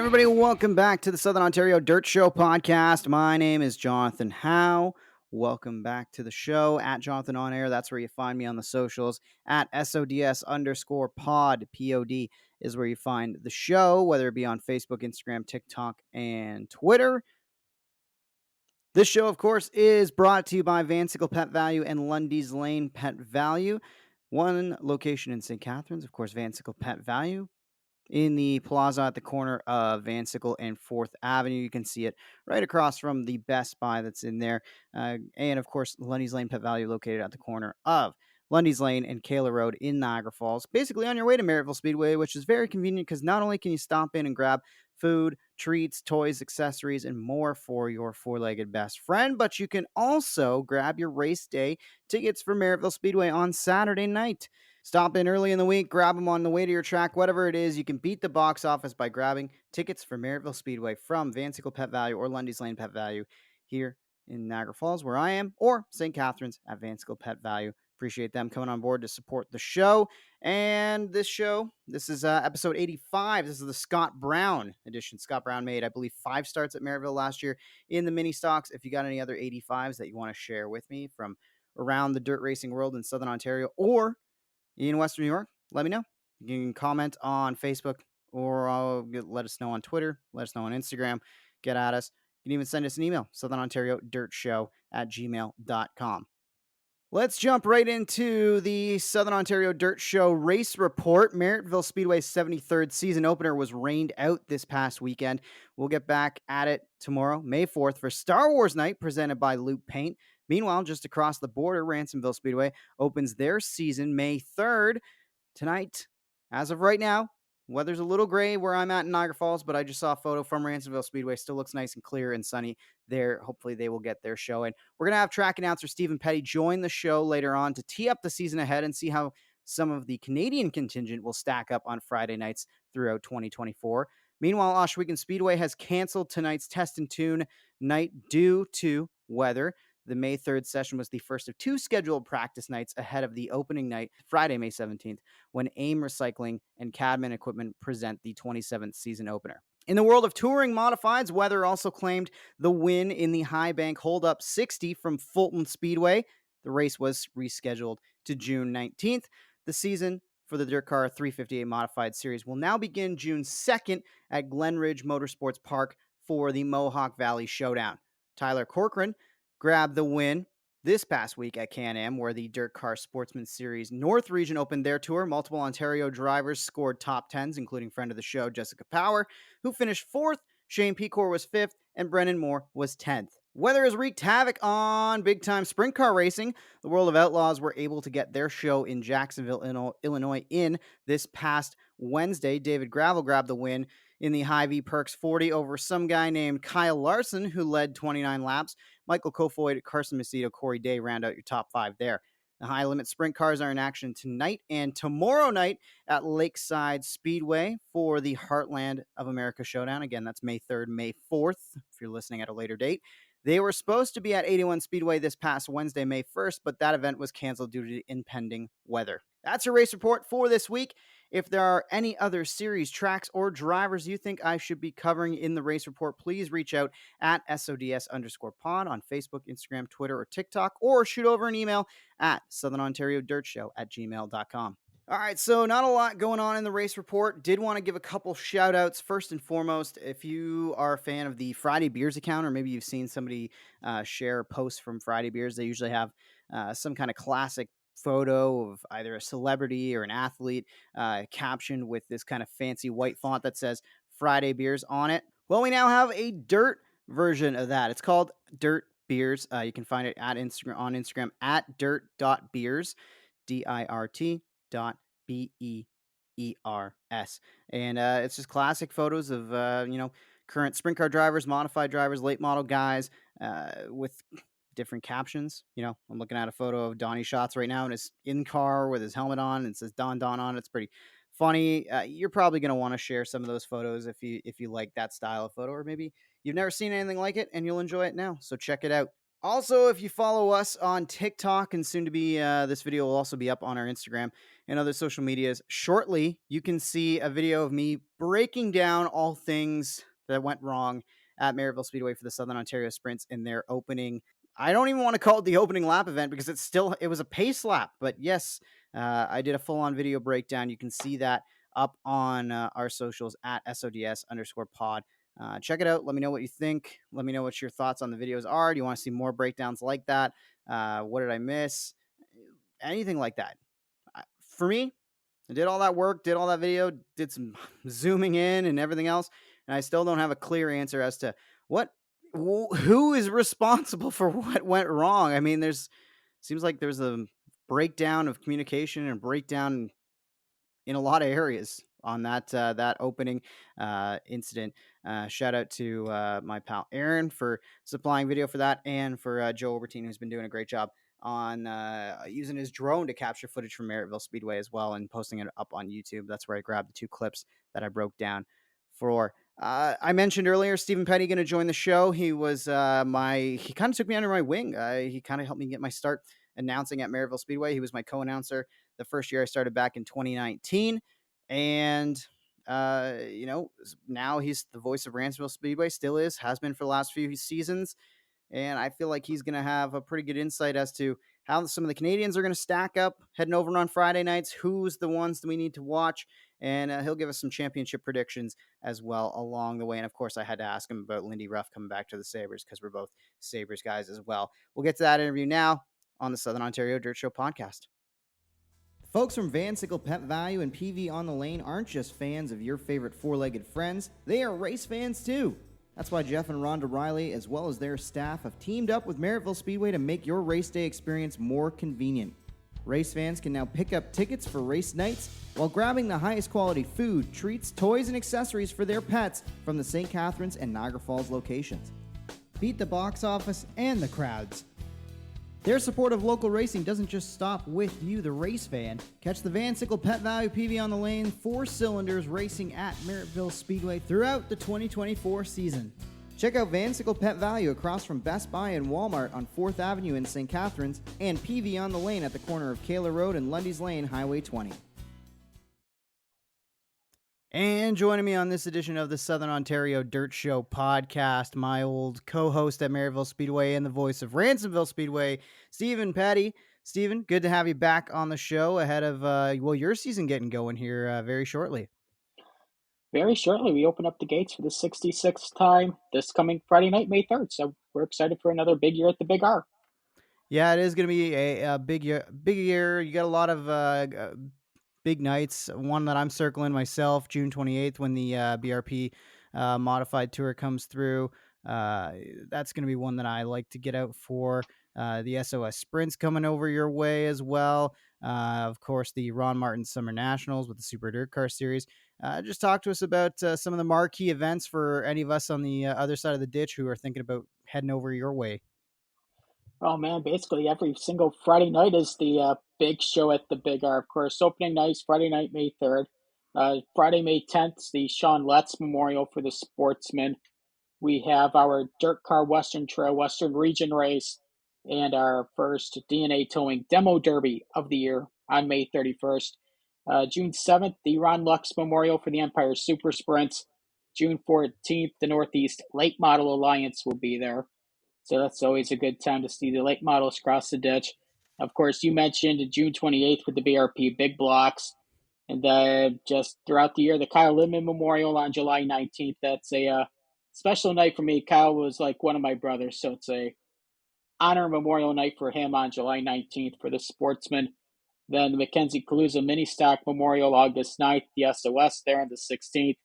everybody. Welcome back to the Southern Ontario Dirt Show podcast. My name is Jonathon Howe. Welcome back to the show at Jonathon On Air. That's where you find me on the socials at SODS_pod. POD is where you find the show, whether it be on Facebook, Instagram, TikTok, and Twitter. This show, of course, is brought to you by Vansicle Pet Value and Lundy's Lane Pet Value. One location in St. Catharines, of course, Vansicle Pet Value in the plaza at the corner of Vansicle and 4th Avenue. You can see it right across from the Best Buy that's in there. And, of course, Lundy's Lane Pet Value located at the corner of Lundy's Lane and Kayla Road in Niagara Falls, basically on your way to Merrittville Speedway, which is very convenient because not only can you stop in and grab food, treats, toys, accessories, and more for your four-legged best friend, but you can also grab your race day tickets for Merrittville Speedway on Saturday night. Stop in early in the week, grab them on the way to your track, whatever it is. You can beat the box office by grabbing tickets for Merrittville Speedway from Vansicle Pet Value or Lundy's Lane Pet Value here in Niagara Falls, where I am, or St. Catharines at Vansicle Pet Value. Appreciate them coming on board to support the show. And this is episode 85. This is the Scott Brown edition. Scott Brown made, I believe, 5 starts at Merrittville last year in the mini stocks. If you got any other 85s that you want to share with me from around the dirt racing world in Southern Ontario or in Western New York, let me know. You can comment on Facebook or let us know on Twitter. Let us know on Instagram. Get at us. You can even send us an email, southernontariodirtshow@gmail.com. Let's jump right into the Southern Ontario Dirt Show race report. Merrittville Speedway's 73rd season opener was rained out this past weekend. We'll get back at it tomorrow, May 4th, for Star Wars Night presented by Loop Paint. Meanwhile, just across the border, Ransomville Speedway opens their season May 3rd. Tonight, as of right now, weather's a little gray where I'm at in Niagara Falls, but I just saw a photo from Ransomville Speedway. Still looks nice and clear and sunny there. Hopefully they will get their show in. We're going to have track announcer Stephen Petty join the show later on to tee up the season ahead and see how some of the Canadian contingent will stack up on Friday nights throughout 2024. Meanwhile, Ohsweken Speedway has canceled tonight's test and tune night due to weather. The May 3rd session was the first of 2 scheduled practice nights ahead of the opening night, Friday, May 17th, when AIM Recycling and Cadman Equipment present the 27th season opener. In the world of touring modifieds, Weather also claimed the win in the High Bank Hold-Up 60 from Fulton Speedway. The race was rescheduled to June 19th. The season for the Dirt Car 358 Modified Series will now begin June 2nd at Glenridge Motorsports Park for the Mohawk Valley Showdown. Tyler Corcoran grabbed the win this past week at Can-Am, where the Dirt Car Sportsman Series North Region opened their tour. Multiple Ontario drivers scored top 10s, including friend of the show, Jessica Power, who finished 4th. Shane Pecor was 5th, and Brennan Moore was 10th. Weather has wreaked havoc on big-time sprint car racing. The World of Outlaws were able to get their show in Jacksonville, Illinois in this past Wednesday. David Gravel grabbed the win in the Hy-Vee Perks 40 over some guy named Kyle Larson, who led 29 laps. Michael Kofoid, Carson Macedo, Corey Day round out your top 5 there. The high-limit sprint cars are in action tonight and tomorrow night at Lakeside Speedway for the Heartland of America Showdown. Again, that's May 3rd, May 4th, if you're listening at a later date. They were supposed to be at 81 Speedway this past Wednesday, May 1st, but that event was canceled due to impending weather. That's your race report for this week. If there are any other series, tracks, or drivers you think I should be covering in the race report, please reach out at SODS_pod on Facebook, Instagram, Twitter, or TikTok, or shoot over an email at southernontariodirtshow@gmail.com. All right, so not a lot going on in the race report. Did want to give a couple shout outs. First and foremost, if you are a fan of the Friday Beers account, or maybe you've seen somebody share posts from Friday Beers, they usually have some kind of classic photo of either a celebrity or an athlete captioned with this kind of fancy white font that says Friday Beers on it. Well, we now have a dirt version of that. It's called Dirt Beers. You can find it at on Instagram at dirt.beers, dirt.beers. And it's just classic photos of, current sprint car drivers, modified drivers, late model guys with different captions. I'm looking at a photo of Donnie Schatz right now in his in-car with his helmet on, and it says Don on it. It's pretty funny. You're probably going to want to share some of those photos if you like that style of photo, or maybe you've never seen anything like it and you'll enjoy it now. So check it out. Also, if you follow us on TikTok, and soon to be, this video will also be up on our Instagram and other social medias shortly, you can see a video of me breaking down all things that went wrong at Maryville Speedway for the Southern Ontario Sprints in their opening. I don't even want to call it the opening lap event because it was a pace lap. But yes, I did a full on video breakdown. You can see that up on our socials at SODS_pod. Check it out. Let me know what you think. Let me know what your thoughts on the videos are. Do you want to see more breakdowns like that? What did I miss? Anything like that. For me, I did all that work, did all that video, did some zooming in and everything else, and I still don't have a clear answer as to who is responsible for what went wrong. I mean, seems like there's a breakdown of communication and breakdown in a lot of areas on that opening incident. Shout out to my pal Aaron for supplying video for that, and for Joe Obertine, who's been doing a great job on using his drone to capture footage from Merrittville Speedway as well, and posting it up on YouTube. That's where I grabbed the two clips that I broke down for. I mentioned earlier Stephen Petty going to join the show. He was he kind of took me under my wing. He kind of helped me get my start announcing at Merrittville Speedway. He was my co-announcer the first year I started back in 2019. And, now he's the voice of Ransomville Speedway, still has been for the last few seasons. And I feel like he's going to have a pretty good insight as to how some of the Canadians are going to stack up heading over on Friday nights, who's the ones that we need to watch. And he'll give us some championship predictions as well along the way. And of course, I had to ask him about Lindy Ruff coming back to the Sabres because we're both Sabres guys as well. We'll get to that interview now on the Southern Ontario Dirt Show podcast. Folks from Van Sickle Pet Value and PV on the Lane aren't just fans of your favorite four-legged friends, they are race fans too. That's why Jeff and Rhonda Riley, as well as their staff, have teamed up with Merrittville Speedway to make your race day experience more convenient. Race fans can now pick up tickets for race nights while grabbing the highest quality food, treats, toys, and accessories for their pets from the St. Catharines and Niagara Falls locations. Beat the box office and the crowds. Their support of local racing doesn't just stop with you, the race fan. Catch the Van Sickle Pet Value PV on the Lane 4 cylinders racing at Merrittville Speedway throughout the 2024 season. Check out Van Sickle Pet Value across from Best Buy and Walmart on 4th Avenue in St. Catharines, and PV on the Lane at the corner of Kayla Road and Lundy's Lane, Highway 20. And joining me on this edition of the Southern Ontario Dirt Show podcast, my old co-host at Merrittville Speedway and the voice of Ransomville Speedway, Stephen Petty. Stephen, good to have you back on the show ahead of your season getting going here very shortly. Very shortly, we open up the gates for the 66th time this coming Friday night, May 3rd. So we're excited for another big year at the Big R. Yeah, it is going to be a big year. Big year. You got a lot of big nights. One that I'm circling myself, June 28th, when the BRP modified tour comes through. That's going to be one that I like to get out for. The SOS Sprints coming over your way as well. Of course, the Ron Martin Summer Nationals with the Super Dirt Car Series. Just talk to us about some of the marquee events for any of us on the other side of the ditch who are thinking about heading over your way. Oh man, basically every single Friday night is the big show at the Big R. Of course, opening night Friday night, May 3rd. Friday, May 10th, the Sean Letts Memorial for the Sportsmen. We have our Dirt Car Western Trail Western Region race and our first DNA Towing Demo Derby of the year on May 31st. June 7th, the Ron Lux Memorial for the Empire Super Sprints. June 14th, the Northeast Late Model Alliance will be there. So that's always a good time to see the late models cross the ditch. Of course, you mentioned June 28th with the BRP Big Blocks. And then just throughout the year, the Kyle Lindman Memorial on July 19th. That's a special night for me. Kyle was like one of my brothers, so it's a honor memorial night for him on July 19th for the Sportsman. Then the Mackenzie Kaluza Mini Stock Memorial August 9th, the SOS there on the 16th.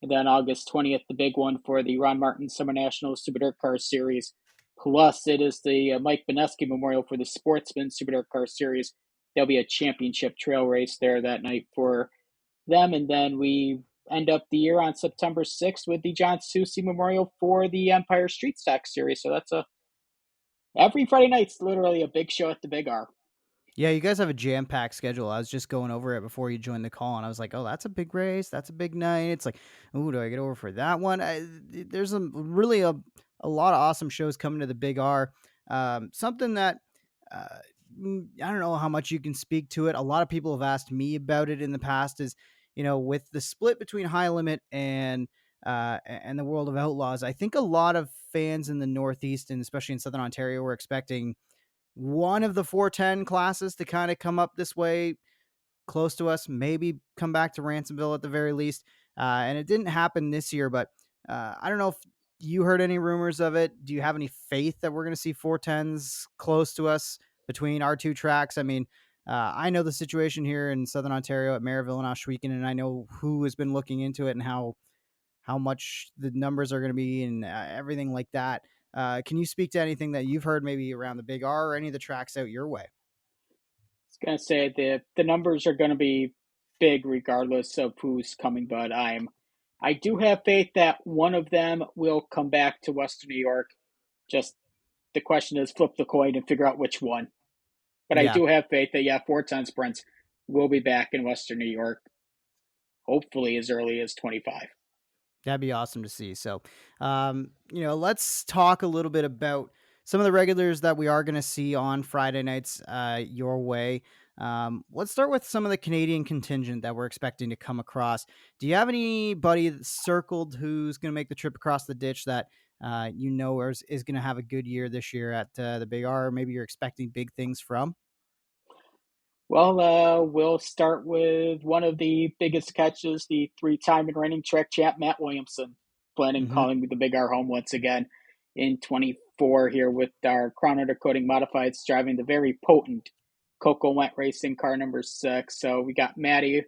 And then August 20th, the big one for the Ron Martin Summer National Super Dirt Car Series. Plus, it is the Mike Beneski Memorial for the Sportsman Super Dirt Car Series. There'll be a championship trail race there that night for them. And then we end up the year on September 6th with the John Susi Memorial for the Empire Street Stock Series. So that's every Friday night's literally a big show at the Big R. Yeah, you guys have a jam-packed schedule. I was just going over it before you joined the call, and I was like, oh, that's a big race. That's a big night. It's like, oh, do I get over for that one? There's really a lot of awesome shows coming to the Big R. Something that uh, I don't know how much you can speak to it. A lot of people have asked me about it in the past. Is with the split between High Limit and the World of Outlaws, I think a lot of fans in the Northeast and especially in Southern Ontario were expecting one of the 410 classes to kind of come up this way close to us, maybe come back to Ransomville at the very least. And it didn't happen this year, but I don't know if you heard any rumors of it. Do you have any faith that we're going to see 410s close to us between our two tracks? I mean, I know the situation here in Southern Ontario at Maryville and Oshweekon, and I know who has been looking into it and how much the numbers are going to be and everything like that. Can you speak to anything that you've heard maybe around the Big R or any of the tracks out your way? Going to say the numbers are going to be big regardless of who's coming, but I do have faith that one of them will come back to Western New York. Just the question is flip the coin and figure out which one. But I Yeah, do have faith that 410 sprints will be back in Western New York, hopefully as early as 25. that'd be awesome to see. So, let's talk a little bit about some of the regulars that we are going to see on Friday nights your way. Let's start with some of the Canadian contingent that we're expecting to come across. Do you have anybody circled who's going to make the trip across the ditch that is going to have a good year this year at the Big R? Maybe you're expecting big things from. Well, we'll start with one of the biggest catches, the three-time and reigning track champ, Matt Williamson, planning Mm-hmm. calling the Big R home once again in 24 here with our Crown Undercoating Modifieds driving the very potent Coco Went Racing car number 6. So we got Matty.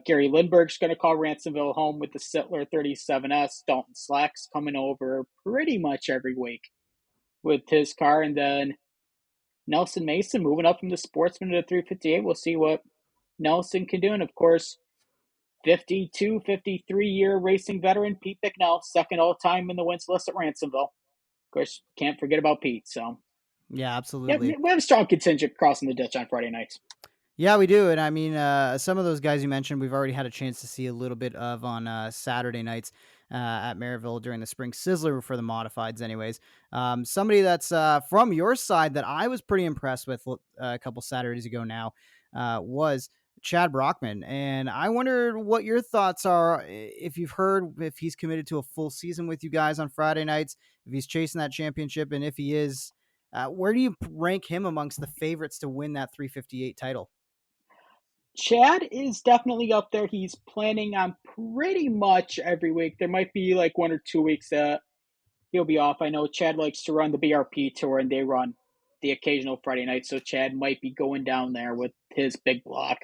Gary Lindbergh's going to call Ransomville home with the Sittler 37S. Dalton Slack's coming over pretty much every week with his car. And then Nelson Mason moving up from the Sportsman to 358. We'll see what Nelson can do. And of course, 52, 53-year racing veteran Pete Bicknell, second all time in the wins list at Ransomville. Of course, can't forget about Pete. So, Yeah, yeah, absolutely. we have a strong contingent crossing the ditch on Friday nights. Yeah, we do. And I mean, some of those guys you mentioned, we've already had a chance to see a little bit of on Saturday nights at Maryville during the Spring Sizzler for the modifieds, anyways. Somebody that's from your side that I was pretty impressed with a couple Saturdays ago now was Chad Brockman. And I wonder what your thoughts are if you've heard if he's committed to a full season with you guys on Friday nights, if he's chasing that championship, and if he is, where do you rank him amongst the favorites to win that 358 title? Chad is definitely up there. He's planning on pretty much every week. There might be like 1 or 2 weeks that he'll be off. I know Chad likes to run the BRP tour and they run the occasional Friday night. So Chad might be going down there with his big block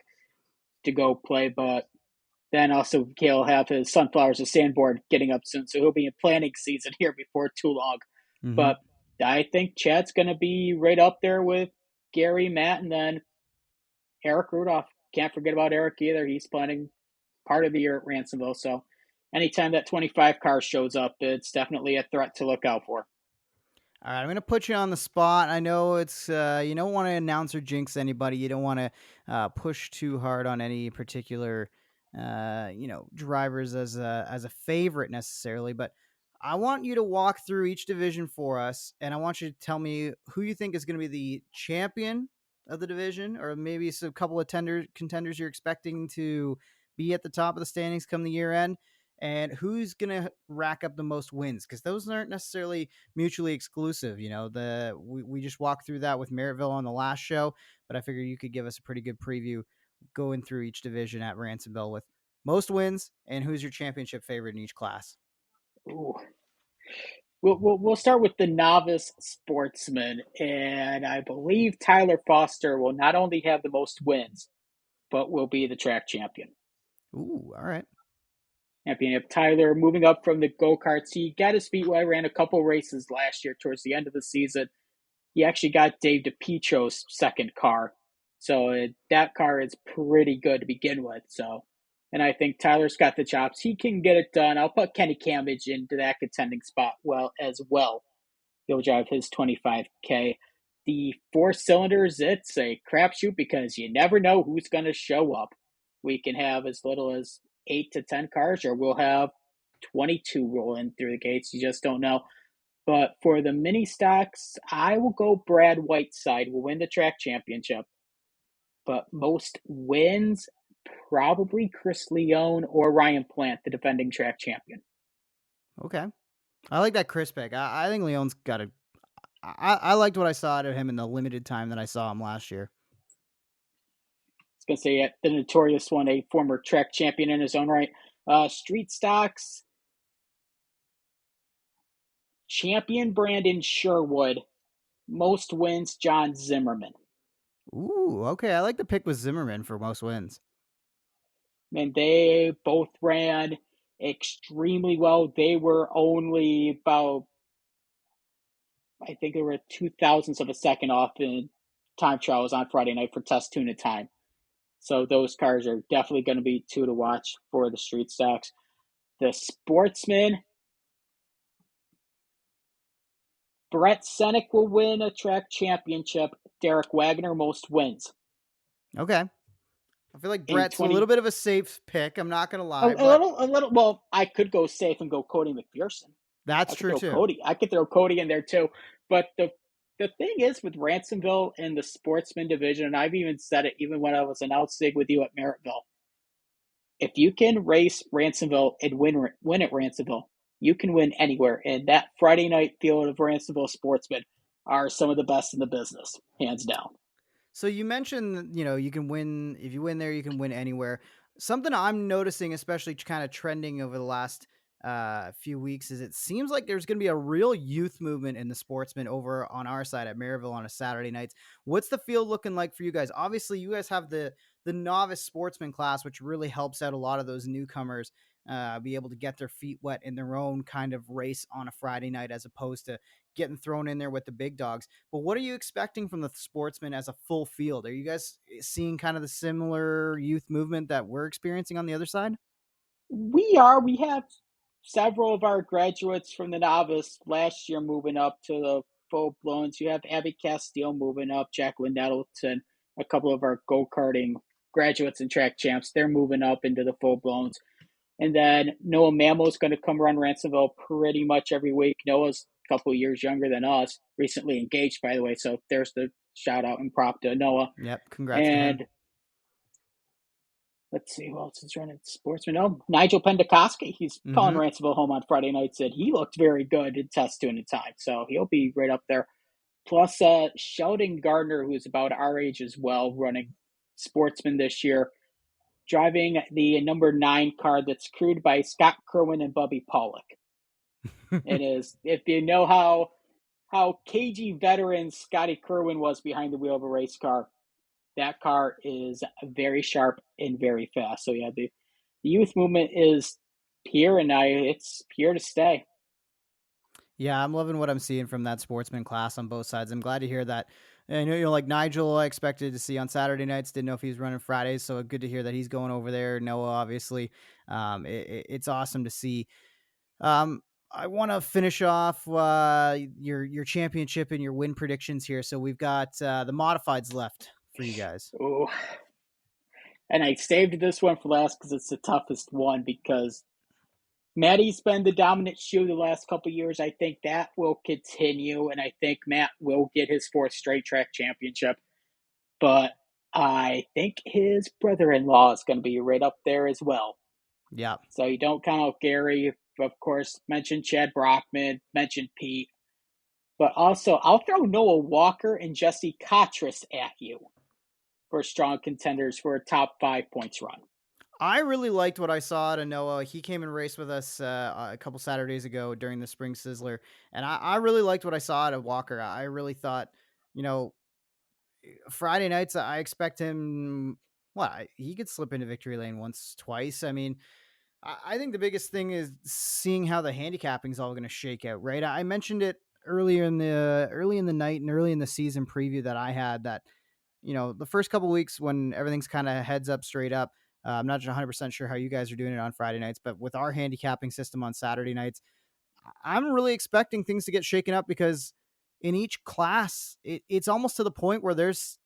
to go play. But then also he'll have his Sunflowers of Sandboard getting up soon. So he'll be in planning season here before too long. Mm-hmm. But I think Chad's going to be right up there with Gary, Matt, and then Eric Rudolph. Can't forget about Eric either. He's planning part of the year at Ransomville. So anytime that 25 car shows up, it's definitely a threat to look out for. All right, I'm going to put you on the spot. I know it's you don't want to announce or jinx anybody. You don't want to push too hard on any particular drivers as a favorite necessarily, but I want you to walk through each division for us, and I want you to tell me who you think is going to be the champion of the division, or maybe a couple of contenders you're expecting to be at the top of the standings come the year end, and who's going to rack up the most wins, because those aren't necessarily mutually exclusive. We just walked through that with Merrittville on the last show, but I figure you could give us a pretty good preview going through each division at Ransomville with most wins and who's your championship favorite in each class. Ooh. We'll start with the novice sportsman, and I believe Tyler Foster will not only have the most wins, but will be the track champion. Ooh, all right. Champion of Tyler moving up from the go karts. He got his feet wet, ran a couple races last year towards the end of the season. He actually got Dave DePicho's second car. So that car is pretty good to begin with. So, and I think Tyler's got the chops. He can get it done. I'll put Kenny Camage into that contending spot as well. He'll drive his 25K. The four cylinders, it's a crapshoot because you never know who's going to show up. We can have as little as 8 to 10 cars, or we'll have 22 rolling through the gates. You just don't know. But for the mini stocks, I will go Brad Whiteside will win the track championship. But most wins, probably Chris Leone or Ryan Plant, the defending track champion. Okay. I like that Chris pick. I think Leon's got a. I liked what I saw out of him in the limited time that I saw him last year. I was going to say the notorious one, a former track champion in his own right. Street stocks, champion Brandon Sherwood, most wins John Zimmerman. Ooh, okay. I like the pick with Zimmerman for most wins. And they both ran extremely well. They were only about, I think they were 2 thousandths of a second off in time trials on Friday night for test tuna time. So those cars are definitely going to be two to watch for the street stocks. The sportsman, Brett Senek will win a track championship. Derek Wagner most wins. Okay. I feel like In Brett's a little 20, bit of a safe pick. I'm not gonna a lie, but little. Well, I could go safe and go Cody McPherson. that's I could true throw too. Cody. I could throw Cody in there too. But the thing is with Ransomville and the sportsman division, and I've even said it even when I was an outsig with you at Merrittville. If you can race Ransomville and win at Ransomville, you can win anywhere. And that Friday night field of Ransomville sportsmen are some of the best in the business, hands down. So you mentioned, you can win if you win there, you can win anywhere. Something I'm noticing, especially kind of trending over the last few weeks, is it seems like there's going to be a real youth movement in the sportsmen over on our side at Maryville on a Saturday nights. What's the field looking like for you guys? Obviously, you guys have the novice sportsman class, which really helps out a lot of those newcomers be able to get their feet wet in their own kind of race on a Friday night, as opposed to getting thrown in there with the big dogs. But what are you expecting from the sportsmen as a full field? Are you guys seeing kind of the similar youth movement that we're experiencing on the other side? We are. We have several of our graduates from the novice last year moving up to the full blowns. You have Abby Castile moving up, Jacqueline Nettleton, a couple of our go karting graduates and track champs. They're moving up into the full blowns. And then Noah Mammill's going to come run Ransomville pretty much every week. Noah's a couple of years younger than us, recently engaged, by the way. So there's the shout out and prop to Noah. Yep. Congrats to him. And let's see who else is running sportsman. Oh, Nigel Pendakoski. He's calling Hmm. Ransomville home on Friday night. Said he looked very good in test two in the time. So he'll be right up there. Plus Sheldon Gardner, who's about our age as well, running sportsman this year, driving the number 9 car that's crewed by Scott Kerwin and Bubby Pollock. It is, if you know how cagey veteran Scotty Kerwin was behind the wheel of a race car, that car is very sharp and very fast. So yeah, the youth movement is here, and it's here to stay. Yeah, I'm loving what I'm seeing from that sportsman class on both sides. I'm glad to hear that. I know, like Nigel, I expected to see on Saturday nights. Didn't know if he was running Fridays, so good to hear that he's going over there. Noah, obviously, it's awesome to see. Um, I want to finish off your championship and your win predictions here. So we've got the modifieds left for you guys. Ooh. And I saved this one for last because it's the toughest one because Maddie's been the dominant shoe the last couple of years. I think that will continue, and I think Matt will get his 4th straight track championship. But I think his brother-in-law is going to be right up there as well. Yeah. So you don't count out Gary, of course. Mentioned Chad Brockman, mentioned Pete, but also I'll throw Noah Walker and Jesse Cotras at you for strong contenders for a top 5 points run. I really liked what I saw out of Noah. He came and raced with us a couple Saturdays ago during the Spring Sizzler, and I really liked what I saw out of Walker. I really thought, you know, Friday nights, I expect him. He could slip into victory lane once, twice. I mean, I think the biggest thing is seeing how the handicapping is all going to shake out. Right? I mentioned it early in the night and early in the season preview that I had that the first couple weeks when everything's kind of heads up, straight up. I'm not 100% sure how you guys are doing it on Friday nights, but with our handicapping system on Saturday nights, I'm really expecting things to get shaken up because in each class, it's almost to the point where there's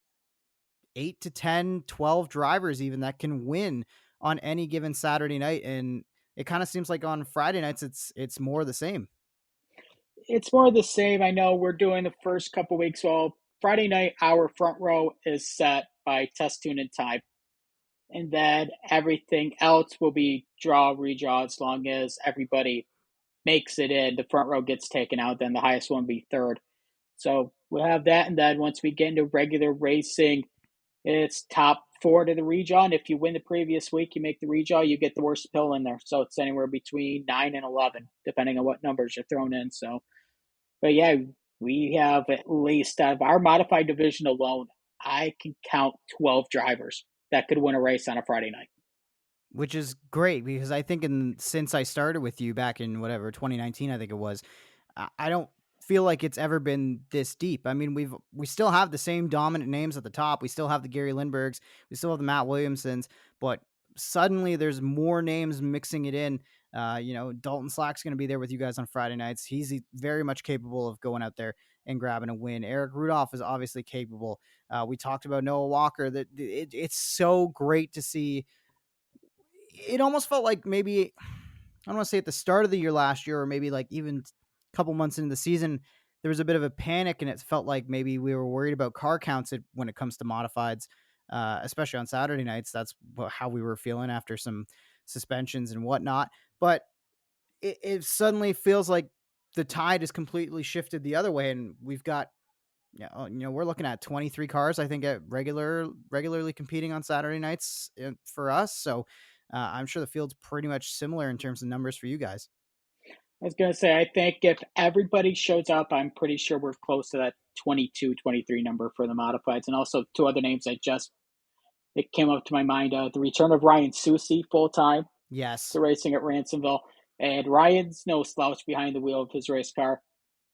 8 to 10, 12 drivers even that can win on any given Saturday night. And it kind of seems like on Friday nights, it's more the same. it's more of the same. I know we're doing the first couple weeks. Well, Friday night, our front row is set by test tune and time. And then everything else will be draw, redraw as long as everybody makes it in. The front row gets taken out, then the highest one will be third. So we'll have that. And then once we get into regular racing, it's top four to the redraw. And if you win the previous week, you make the redraw, you get the worst pill in there. So it's anywhere between 9 and 11, depending on what numbers you're thrown in. So, but yeah, we have at least out of our modified division alone, I can count 12 drivers that could win a race on a Friday night. Which is great because I think since I started with you back in whatever 2019, I think it was, I don't feel like it's ever been this deep. I mean, we still have the same dominant names at the top. We still have the Gary Lindberghs. We still have the Matt Williamsons, but suddenly there's more names mixing it in. Dalton Slack's going to be there with you guys on Friday nights. He's very much capable of going out there and grabbing a win. Eric Rudolph is obviously capable. We talked about Noah Walker. It's so great to see. It almost felt like maybe, I don't want to say at the start of the year last year, or maybe like even a couple months into the season, there was a bit of a panic, and it felt like maybe we were worried about car counts when it comes to modifieds, especially on Saturday nights. That's how we were feeling after some suspensions and whatnot. But it suddenly feels like the tide has completely shifted the other way, and we've got, we're looking at 23 cars, I think, at regularly competing on Saturday nights for us. So I'm sure the field's pretty much similar in terms of numbers for you guys. I was going to say, I think if everybody shows up, I'm pretty sure we're close to that 22, 23 number for the modifieds. And also two other names it came up to my mind. The return of Ryan Susi full time Yes. to racing at Ransomville. And Ryan's no slouch behind the wheel of his race car.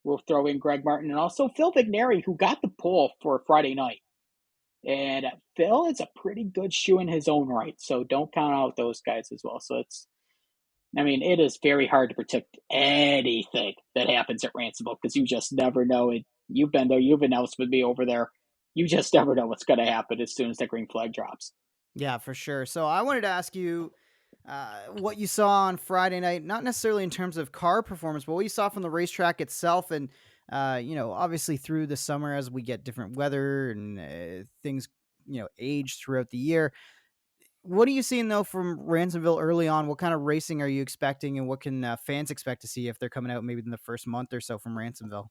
We'll throw in Greg Martin and also Phil Vigneri, who got the pole for Friday night. And Phil is a pretty good shoe in his own right. So don't count out those guys as well. So it is very hard to predict anything that happens at Ransomville because you just never know it. You've been there, you've announced with me over there. You just never know what's going to happen as soon as the green flag drops. Yeah, for sure. So I wanted to ask you what you saw on Friday night, not necessarily in terms of car performance, but what you saw from the racetrack itself. And, obviously through the summer as we get different weather and things, age throughout the year. What are you seeing, though, from Ransomville early on? What kind of racing are you expecting, and what can fans expect to see if they're coming out maybe in the first month or so from Ransomville?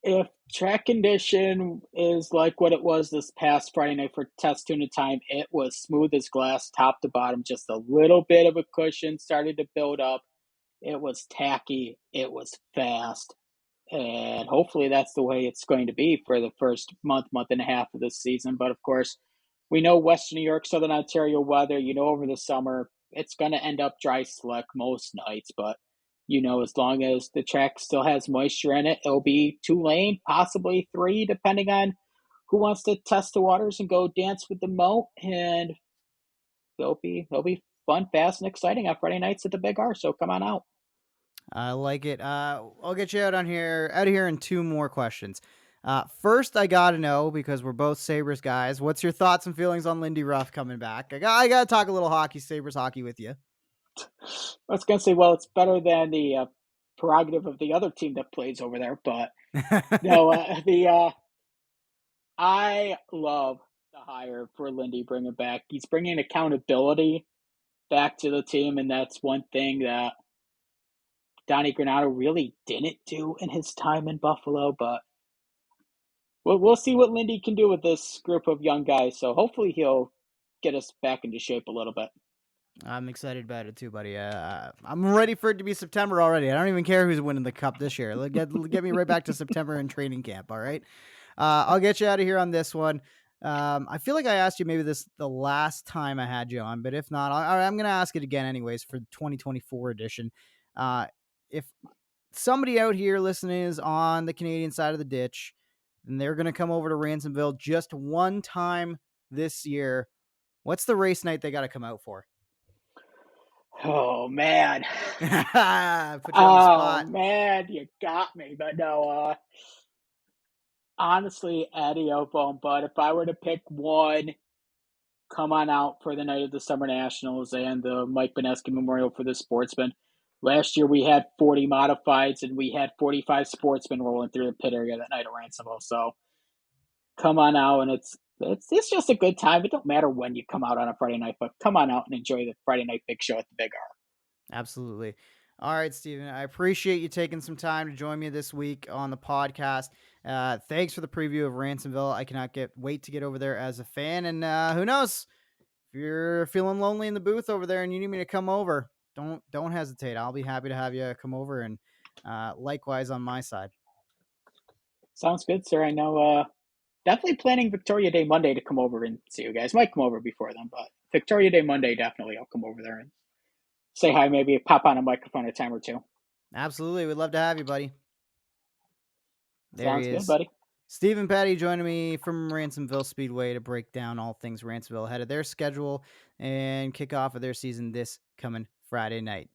If track condition is like what it was this past Friday night for test tuna time, it was smooth as glass, top to bottom, just a little bit of a cushion started to build up. It was tacky, it was fast, and hopefully that's the way it's going to be for the first month and a half of this season. But of course, we know Western New York, Southern Ontario weather, over the summer, it's going to end up dry slick most nights. But, as long as the track still has moisture in it, it'll be 2 lane, possibly 3, depending on who wants to test the waters and go dance with the moat. And they'll be fun, fast, and exciting on Friday nights at the Big R. So come on out. I like it. I'll get you out of here in two more questions. First, I gotta know, because we're both Sabres guys, what's your thoughts and feelings on Lindy Ruff coming back? I gotta talk a little hockey, Sabres hockey with you. I was going to say, well, it's better than the prerogative of the other team that plays over there. But no, I love the hire for Lindy bringing back. He's bringing accountability back to the team, and that's one thing that Donnie Granado really didn't do in his time in Buffalo. But we'll see what Lindy can do with this group of young guys. So hopefully he'll get us back into shape a little bit. I'm excited about it too, buddy. I'm ready for it to be September already. I don't even care who's winning the cup this year. Get me right back to September and training camp. All right. I'll get you out of here on this one. I feel like I asked you maybe the last time I had you on, but if not, I'm going to ask it again anyways for the 2024 edition. If somebody out here listening is on the Canadian side of the ditch, and they're going to come over to Ransomville just one time this year, what's the race night they got to come out for? Oh, man. Put you on the Oh, spot. man, you got me. But no, honestly, Eddie Opom, but if I were to pick one, come on out for the night of the Summer Nationals and the Mike Benesky Memorial for the Sportsman. Last year we had 40 modifieds and we had 45 sportsmen rolling through the pit area that night at Ransomville. So come on out, and it's just a good time. It don't matter when you come out on a Friday night, but come on out and enjoy the Friday night big show at the Big R. Absolutely. All right, Steven, I appreciate you taking some time to join me this week on the podcast. Thanks for the preview of Ransomville. I cannot wait to get over there as a fan. And who knows, if you're feeling lonely in the booth over there and you need me to come over, don't hesitate. I'll be happy to have you come over, and likewise on my side. Sounds good, sir. I know. Definitely planning Victoria Day Monday to come over and see you guys. Might come over before then, but Victoria Day Monday, definitely I'll come over there and say hi, maybe pop on a microphone a time or two. Absolutely. We'd love to have you, buddy. There Sounds he good, is. buddy. Stephen Patty joining me from Ransomville Speedway to break down all things Ransomville ahead of their schedule and kickoff of their season this coming Friday night.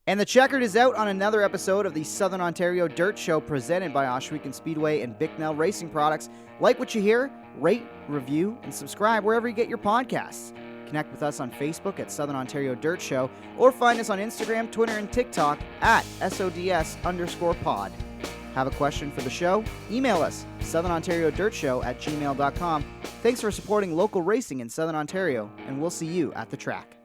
And the checkered is out on another episode of the Southern Ontario Dirt Show presented by Ohsweken Speedway and Bicknell Racing Products. Like what you hear, rate, review, and subscribe wherever you get your podcasts. Connect with us on Facebook at Southern Ontario Dirt Show or find us on Instagram, Twitter, and TikTok at SODS_pod. Have a question for the show? Email us, southernontariodirtshow@gmail.com. Thanks for supporting local racing in Southern Ontario, and we'll see you at the track.